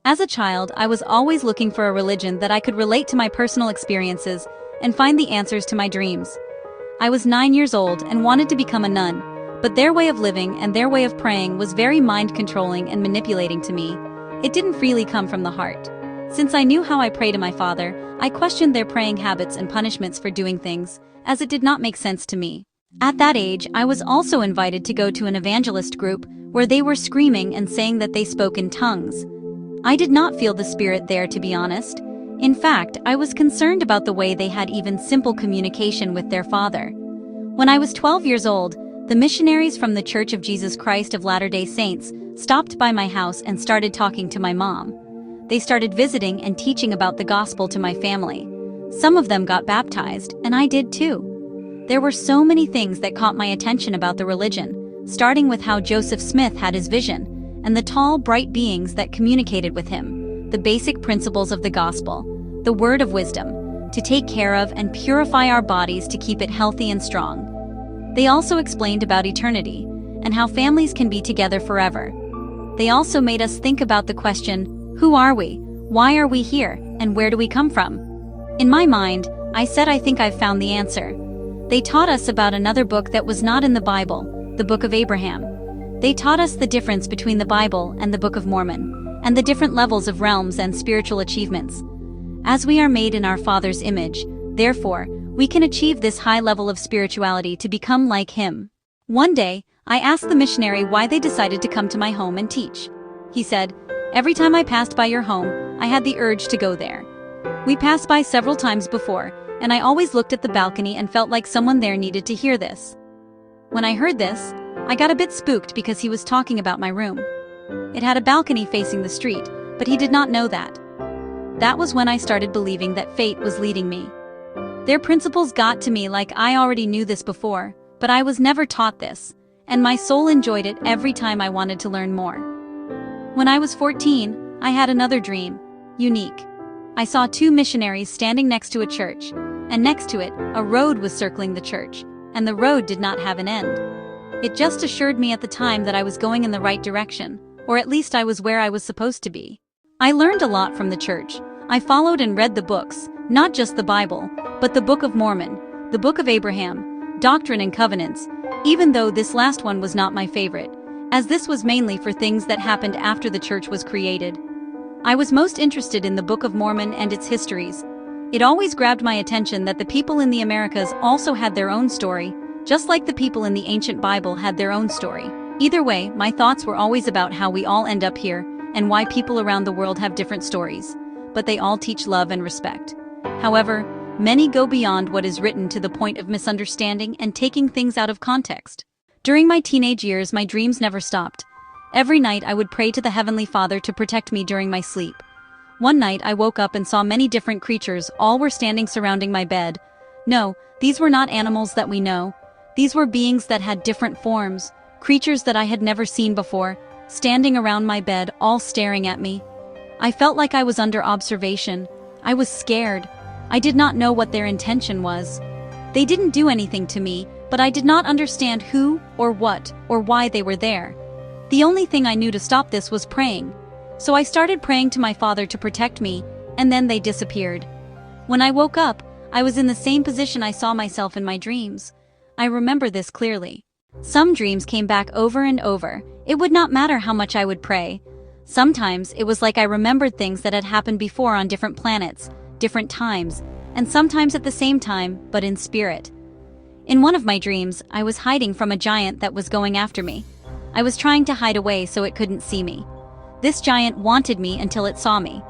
As a child, I was always looking for a religion that I could relate to my personal experiences and find the answers to my dreams. I was 9 years old and wanted to become a nun, but their way of living and their way of praying was very mind-controlling and manipulating to me. It didn't freely come from the heart. Since I knew how I pray to my father, I questioned their praying habits and punishments for doing things, as it did not make sense to me. At that age, I was also invited to go to an evangelist group where they were screaming and saying that they spoke in tongues. I did not feel the spirit there, to be honest. In fact, I was concerned about the way they had even simple communication with their father. When I was 12 years old, the missionaries from the Church of Jesus Christ of Latter-day Saints stopped by my house and started talking to my mom. They started visiting and teaching about the gospel to my family. Some of them got baptized, and I did too. There were so many things that caught my attention about the religion, starting with how Joseph Smith had his vision, and the tall, bright beings that communicated with him, the basic principles of the gospel, the word of wisdom, to take care of and purify our bodies to keep it healthy and strong. They also explained about eternity, and how families can be together forever. They also made us think about the question, who are we, why are we here, and where do we come from? In my mind, I said I think I've found the answer. They taught us about another book that was not in the Bible, the Book of Abraham. They taught us the difference between the Bible and the Book of Mormon, and the different levels of realms and spiritual achievements. As we are made in our Father's image, therefore, we can achieve this high level of spirituality to become like Him. One day, I asked the missionary why they decided to come to my home and teach. He said, "Every time I passed by your home, I had the urge to go there. We passed by several times before, and I always looked at the balcony and felt like someone there needed to hear this." When I heard this, I got a bit spooked because he was talking about my room. It had a balcony facing the street, but he did not know that. That was when I started believing that fate was leading me. Their principles got to me like I already knew this before, but I was never taught this, and my soul enjoyed it every time I wanted to learn more. When I was 14, I had another dream, unique. I saw two missionaries standing next to a church, and next to it, a road was circling the church, and the road did not have an end. It just assured me at the time that I was going in the right direction, or at least I was where I was supposed to be. I learned a lot from the church. I followed and read the books, not just the Bible, but the Book of Mormon, the Book of Abraham, Doctrine and Covenants, even though this last one was not my favorite, as this was mainly for things that happened after the church was created. I was most interested in the Book of Mormon and its histories. It always grabbed my attention that the people in the Americas also had their own story, just like the people in the ancient Bible had their own story. Either way, my thoughts were always about how we all end up here, and why people around the world have different stories, but they all teach love and respect. However, many go beyond what is written to the point of misunderstanding and taking things out of context. During my teenage years, my dreams never stopped. Every night I would pray to the Heavenly Father to protect me during my sleep. One night I woke up and saw many different creatures, all were standing surrounding my bed. No, these were not animals that we know. These were beings that had different forms, creatures that I had never seen before, standing around my bed, all staring at me. I felt like I was under observation. I was scared. I did not know what their intention was. They didn't do anything to me, but I did not understand who, or what, or why they were there. The only thing I knew to stop this was praying. So I started praying to my Father to protect me, and then they disappeared. When I woke up, I was in the same position I saw myself in my dreams. I remember this clearly. Some dreams came back over and over. It would not matter how much I would pray. Sometimes it was like I remembered things that had happened before on different planets, different times, and sometimes at the same time, but in spirit. In one of my dreams, I was hiding from a giant that was going after me. I was trying to hide away so it couldn't see me. This giant wanted me until it saw me.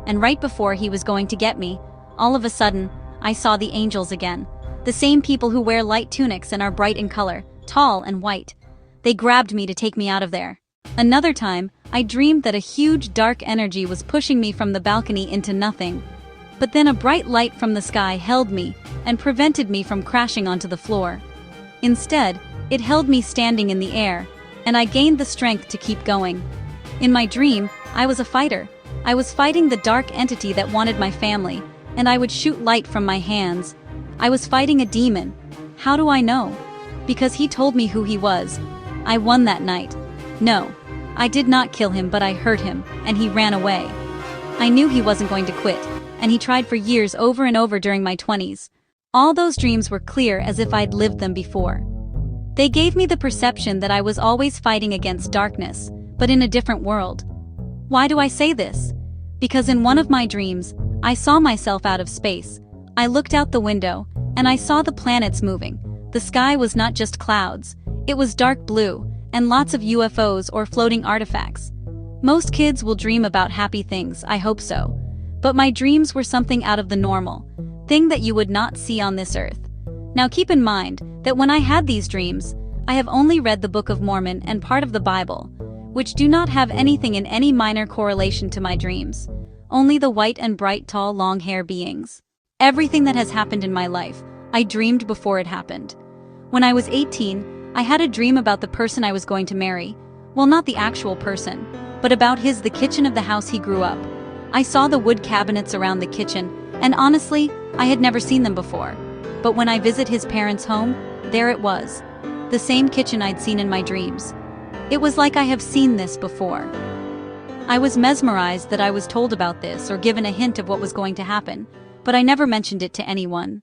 And right before he was going to get me, all of a sudden, I saw the angels again. The same people who wear light tunics and are bright in color, tall and white. They grabbed me to take me out of there. Another time, I dreamed that a huge dark energy was pushing me from the balcony into nothing. But then a bright light from the sky held me and prevented me from crashing onto the floor. Instead, it held me standing in the air, and I gained the strength to keep going. In my dream, I was a fighter. I was fighting the dark entity that wanted my family, and I would shoot light from my hands. I was fighting a demon. How do I know? Because he told me who he was. I won that night. No, I did not kill him, but I hurt him, and he ran away. I knew he wasn't going to quit, and he tried for years over and over during my 20s. All those dreams were clear as if I'd lived them before. They gave me the perception that I was always fighting against darkness, but in a different world. Why do I say this? Because in one of my dreams, I saw myself out of space. I looked out the window, and I saw the planets moving. The sky was not just clouds, it was dark blue, and lots of UFOs or floating artifacts. Most kids will dream about happy things, I hope so. But my dreams were something out of the normal, thing that you would not see on this earth. Now keep in mind that when I had these dreams, I have only read the Book of Mormon and part of the Bible, which do not have anything in any minor correlation to my dreams. Only the white and bright tall long hair beings. Everything that has happened in my life, I dreamed before it happened. When I was 18, I had a dream about the person I was going to marry. Well, not the actual person, but about the kitchen of the house he grew up. I saw the wood cabinets around the kitchen, and honestly, I had never seen them before. But when I visit his parents' home, there it was. The same kitchen I'd seen in my dreams. It was like I have seen this before. I was mesmerized that I was told about this or given a hint of what was going to happen, but I never mentioned it to anyone.